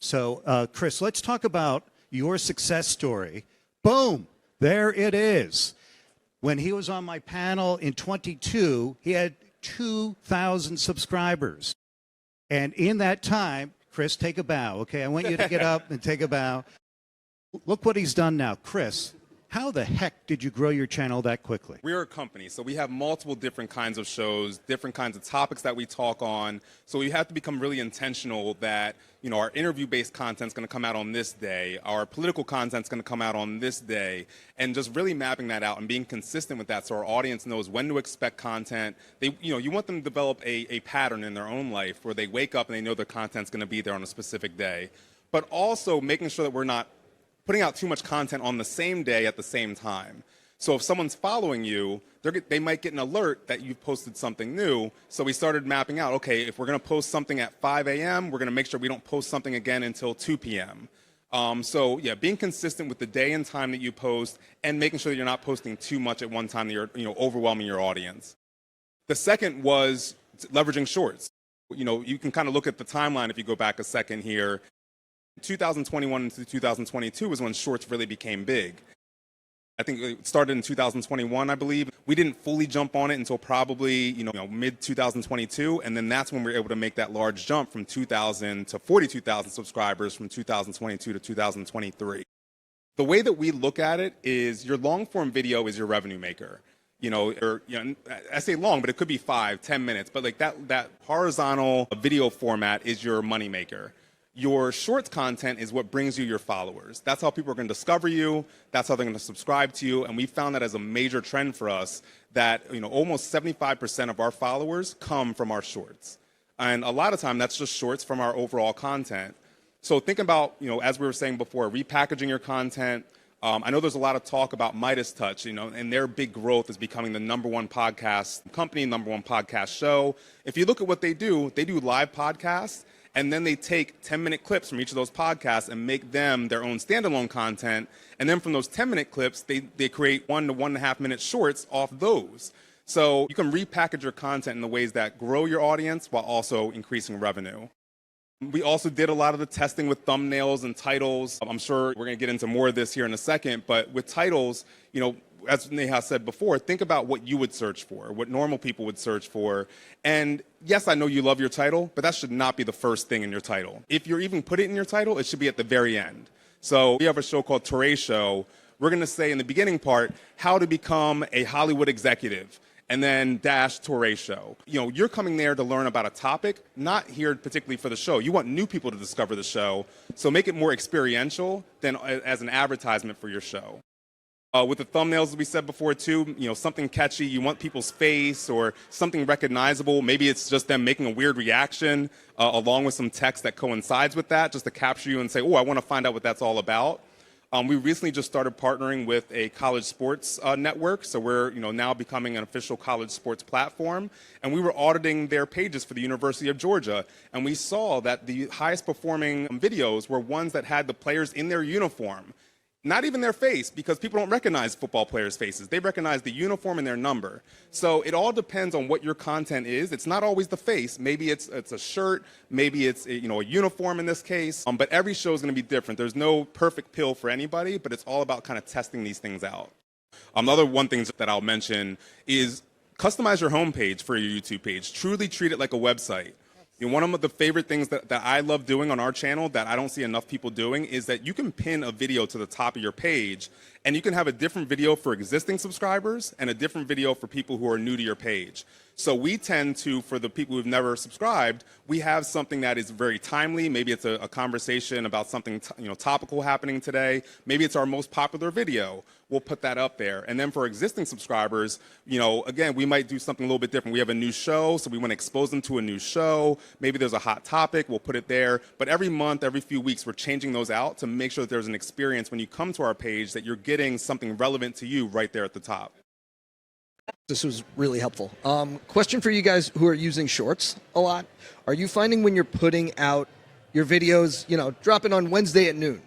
So, Chris, let's talk about your success story. Boom, there it is. When he was on my panel in 22, he had 2,000 subscribers. And in that time, Chris, take a bow, okay? I want you to get up and take a bow. Look what he's done now. Chris, how the heck did you grow your channel that quickly? We're a company, so we have multiple different kinds of shows, different kinds of topics that we talk on. So we have to become really intentional that, our interview-based content's going to come out on this day, our political content's going to come out on this day, and just really mapping that out and being consistent with that so our audience knows when to expect content. You want them to develop a pattern in their own life where they wake up and they know their content's going to be there on a specific day, but also making sure that we're not putting out too much content on the same day at the same time. So if someone's following you, they might get an alert that you've posted something new. So we started mapping out, okay, if we're going to post something at 5 a.m., we're going to make sure we don't post something again until 2 p.m. So yeah, being consistent with the day and time that you post and making sure that you're not posting too much at one time that you're overwhelming your audience. The second was leveraging shorts. You can kind of look at the timeline if you go back a second here. 2021 to 2022 was when shorts really became big. I think it started in 2021, I believe. We didn't fully jump on it until probably, mid 2022, and then that's when we were able to make that large jump from 2,000 to 42,000 subscribers from 2022 to 2023. The way that we look at it is your long form video is your revenue maker. I say long, but it could be 5-10 minutes, but like that horizontal video format is your money maker. Your shorts content is what brings you your followers. That's how people are going to discover you. That's how they're going to subscribe to you. And we found that as a major trend for us that, almost 75% of our followers come from our shorts. And a lot of time that's just shorts from our overall content. So think about, as we were saying before, repackaging your content. I know there's a lot of talk about Midas Touch, and their big growth is becoming the #1 podcast company, #1 podcast show. If you look at what they do live podcasts. And then they take 10-minute clips from each of those podcasts and make them their own standalone content. And then from those 10-minute clips, they create 1 to 1.5 minute shorts off those. So you can repackage your content in the ways that grow your audience while also increasing revenue. We also did a lot of the testing with thumbnails and titles. I'm sure we're going to get into more of this here in a second, but with titles, as Neha said before, think about what you would search for, what normal people would search for. And yes, I know you love your title, but that should not be the first thing in your title. If you're even put it in your title, it should be at the very end. So we have a show called Touré Show. We're going to say in the beginning part, how to become a Hollywood executive, and then dash Touré Show. You're coming there to learn about a topic, not here particularly for the show. You want new people to discover the show, so make it more experiential than as an advertisement for your show. With the thumbnails, as we said before too, something catchy, you want people's face or something recognizable. Maybe it's just them making a weird reaction along with some text that coincides with that, just to capture you and say, oh, I want to find out what that's all about. We recently just started partnering with a college sports network, so we're now becoming an official college sports platform. And we were auditing their pages for the University of Georgia, and we saw that the highest performing videos were ones that had the players in their uniform. Not even their face, because people don't recognize football players' faces. They recognize the uniform and their number. So it all depends on what your content is. It's not always the face. Maybe it's a shirt. Maybe it's a uniform in this case. But every show is going to be different. There's no perfect pill for anybody, but it's all about kind of testing these things out. Another one thing that I'll mention is customize your homepage for your YouTube page. Truly treat it like a website. One of the favorite things that I love doing on our channel that I don't see enough people doing is that you can pin a video to the top of your page, and you can have a different video for existing subscribers and a different video for people who are new to your page. So we tend to, for the people who've never subscribed, we have something that is very timely. Maybe it's a conversation about something topical happening today. Maybe it's our most popular video. We'll put that up there. And then for existing subscribers, again, we might do something a little bit different. We have a new show, so we want to expose them to a new show. Maybe there's a hot topic, we'll put it there. But every month, every few weeks, we're changing those out to make sure that there's an experience when you come to our page that you're getting something relevant to you right there at the top. This was really helpful. Question for you guys who are using shorts a lot. Are you finding when you're putting out your videos, dropping on Wednesday at noon,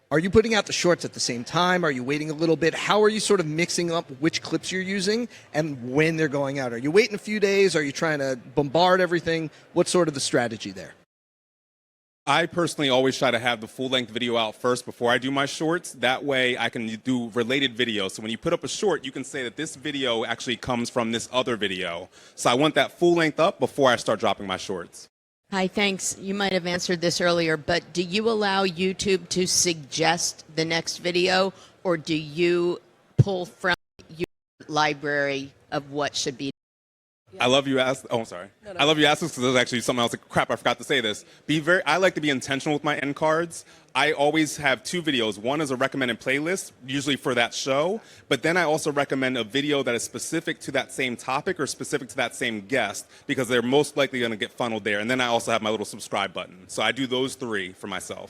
are you putting out the shorts at the same time? Are you waiting a little bit? How are you sort of mixing up which clips you're using and when they're going out? Are you waiting a few days? Are you trying to bombard everything? What's sort of the strategy there? I personally always try to have the full-length video out first before I do my shorts. That way I can do related videos. So when you put up a short, you can say that this video actually comes from this other video. So I want that full length up before I start dropping my shorts. Hi, thanks. You might have answered this earlier, but do you allow YouTube to suggest the next video, or do you pull from your library of what should be? I love you asked. Oh, I'm sorry. I love you asked this because there's actually something else. Crap, I forgot to say this. I like to be intentional with my end cards. I always have two videos. One is a recommended playlist, usually for that show. But then I also recommend a video that is specific to that same topic or specific to that same guest because they're most likely going to get funneled there. And then I also have my little subscribe button. So I do those three for myself.